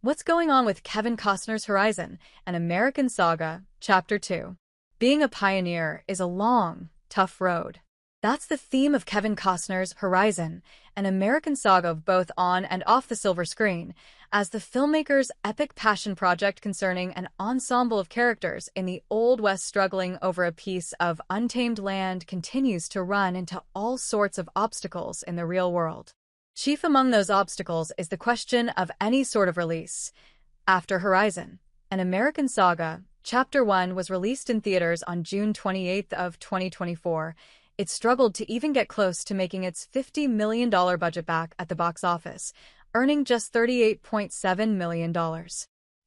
What's going on with Kevin Costner's Horizon, an American Saga, Chapter 2? Being a pioneer is a long, tough road. That's the theme of Kevin Costner's Horizon, an American saga of both on and off the silver screen, as the filmmaker's epic passion project concerning an ensemble of characters in the Old West struggling over a piece of untamed land continues to run into all sorts of obstacles in the real world. Chief among those obstacles is the question of any sort of release. After Horizon, an American Saga, Chapter 1 was released in theaters on June 28 of 2024. It struggled to even get close to making its $50 million budget back at the box office, earning just $38.7 million.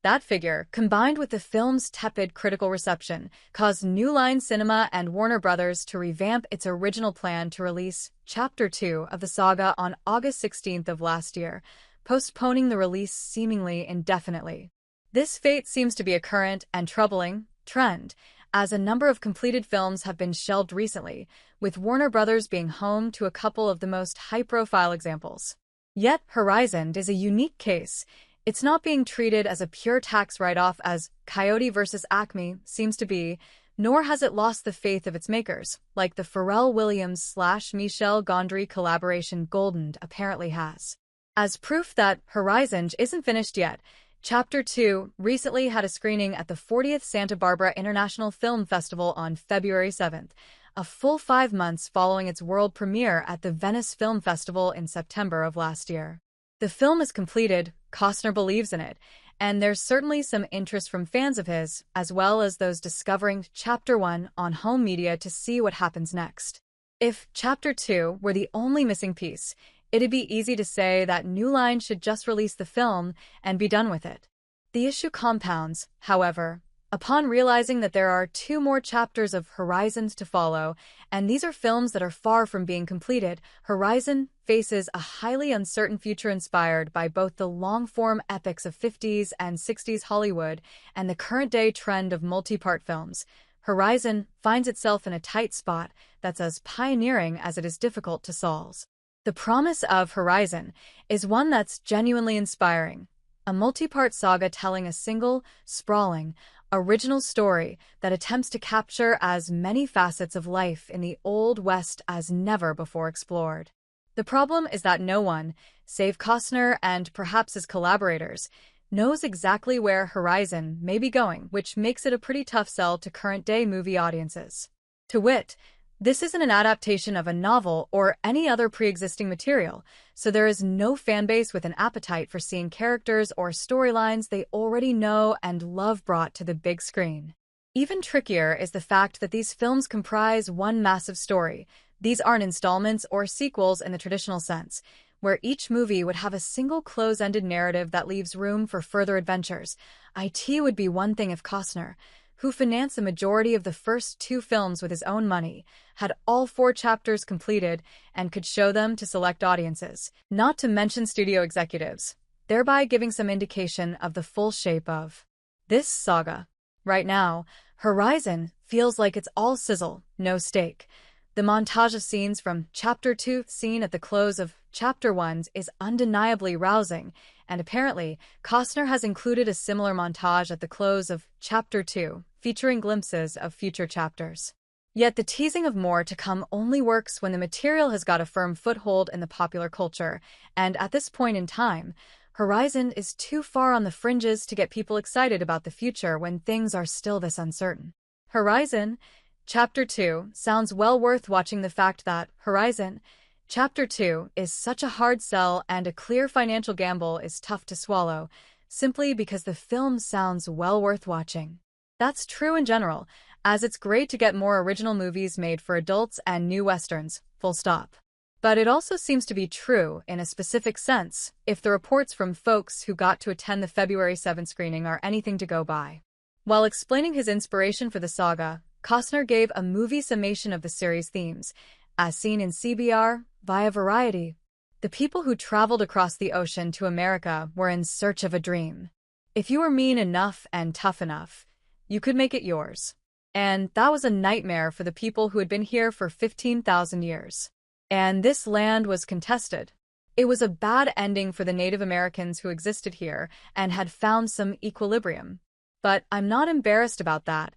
That figure, combined with the film's tepid critical reception, caused New Line Cinema and Warner Brothers to revamp its original plan to release Chapter 2 of the saga on August 16th of last year, postponing the release seemingly indefinitely. This fate seems to be a current and troubling trend, as a number of completed films have been shelved recently, with Warner Brothers being home to a couple of the most high-profile examples. Yet, Horizon is a unique case. It's not being treated as a pure tax write-off as Coyote vs. Acme seems to be, nor has it lost the faith of its makers, like the Pharrell Williams/Michel Gondry collaboration Golden apparently has. As proof that Horizon isn't finished yet, Chapter 2 recently had a screening at the 40th Santa Barbara International Film Festival on February 7th, a full 5 months following its world premiere at the Venice Film Festival in September of last year. The film is completed, Costner believes in it, and there's certainly some interest from fans of his, as well as those discovering Chapter 1 on home media to see what happens next. If Chapter 2 were the only missing piece, it'd be easy to say that New Line should just release the film and be done with it. The issue compounds, however, upon realizing that there are 2 more chapters of Horizons to follow, and these are films that are far from being completed. Horizon faces a highly uncertain future inspired by both the long-form epics of 50s and 60s Hollywood and the current-day trend of multi-part films. Horizon finds itself in a tight spot that's as pioneering as it is difficult to solve. The promise of Horizon is one that's genuinely inspiring, a multi-part saga telling a single, sprawling, original story that attempts to capture as many facets of life in the Old West as never before explored. The problem is that no one, save Costner and perhaps his collaborators, knows exactly where Horizon may be going, which makes it a pretty tough sell to current-day movie audiences. To wit, this isn't an adaptation of a novel or any other pre-existing material, so there is no fanbase with an appetite for seeing characters or storylines they already know and love brought to the big screen. Even trickier is the fact that these films comprise one massive story. These aren't installments or sequels in the traditional sense, where each movie would have a single close-ended narrative that leaves room for further adventures. It would be one thing if Costner, who financed the majority of the first 2 films with his own money, had all 4 chapters completed and could show them to select audiences, not to mention studio executives, thereby giving some indication of the full shape of this saga. Right now, Horizon feels like it's all sizzle, no steak. The montage of scenes from Chapter 2 seen at the close of Chapter 1 is undeniably rousing, and apparently, Costner has included a similar montage at the close of Chapter 2, featuring glimpses of future chapters. Yet the teasing of more to come only works when the material has got a firm foothold in the popular culture, and at this point in time, Horizon is too far on the fringes to get people excited about the future when things are still this uncertain. Horizon Chapter 2 sounds well worth watching. The fact that Horizon Chapter 2 is such a hard sell and a clear financial gamble is tough to swallow, simply because the film sounds well worth watching. That's true in general, as it's great to get more original movies made for adults and new westerns, full stop. But it also seems to be true in a specific sense, if the reports from folks who got to attend the February 7th screening are anything to go by. While explaining his inspiration for the saga, Costner gave a movie summation of the series' themes, as seen in CBR, via Variety. The people who traveled across the ocean to America were in search of a dream. If you were mean enough and tough enough, you could make it yours. And that was a nightmare for the people who had been here for 15,000 years. And this land was contested. It was a bad ending for the Native Americans who existed here and had found some equilibrium. But I'm not embarrassed about that.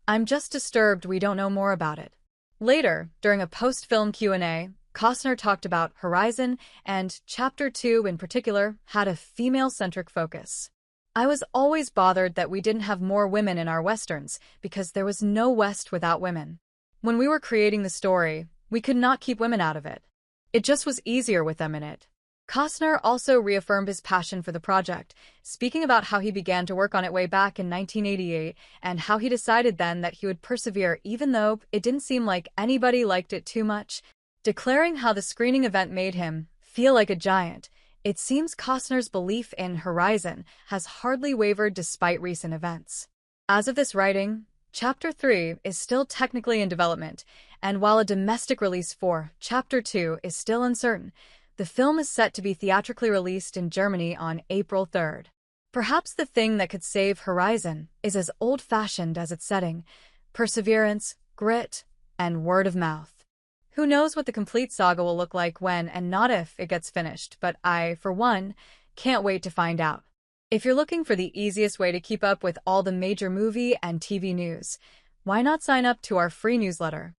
I'm just disturbed we don't know more about it. Later, during a post-film Q&A, Costner talked about Horizon, and Chapter 2 in particular had a female-centric focus. I was always bothered that we didn't have more women in our westerns because there was no West without women. When we were creating the story, we could not keep women out of it. It just was easier with them in it. Costner also reaffirmed his passion for the project, speaking about how he began to work on it way back in 1988 and how he decided then that he would persevere even though it didn't seem like anybody liked it too much, declaring how the screening event made him feel like a giant. It seems Costner's belief in Horizon has hardly wavered despite recent events. As of this writing, Chapter 3 is still technically in development, and while a domestic release for Chapter 2 is still uncertain, the film is set to be theatrically released in Germany on April 3rd. Perhaps the thing that could save Horizon is as old-fashioned as its setting: perseverance, grit, and word of mouth. Who knows what the complete saga will look like when and not if it gets finished, but I, for one, can't wait to find out. If you're looking for the easiest way to keep up with all the major movie and TV news, why not sign up to our free newsletter?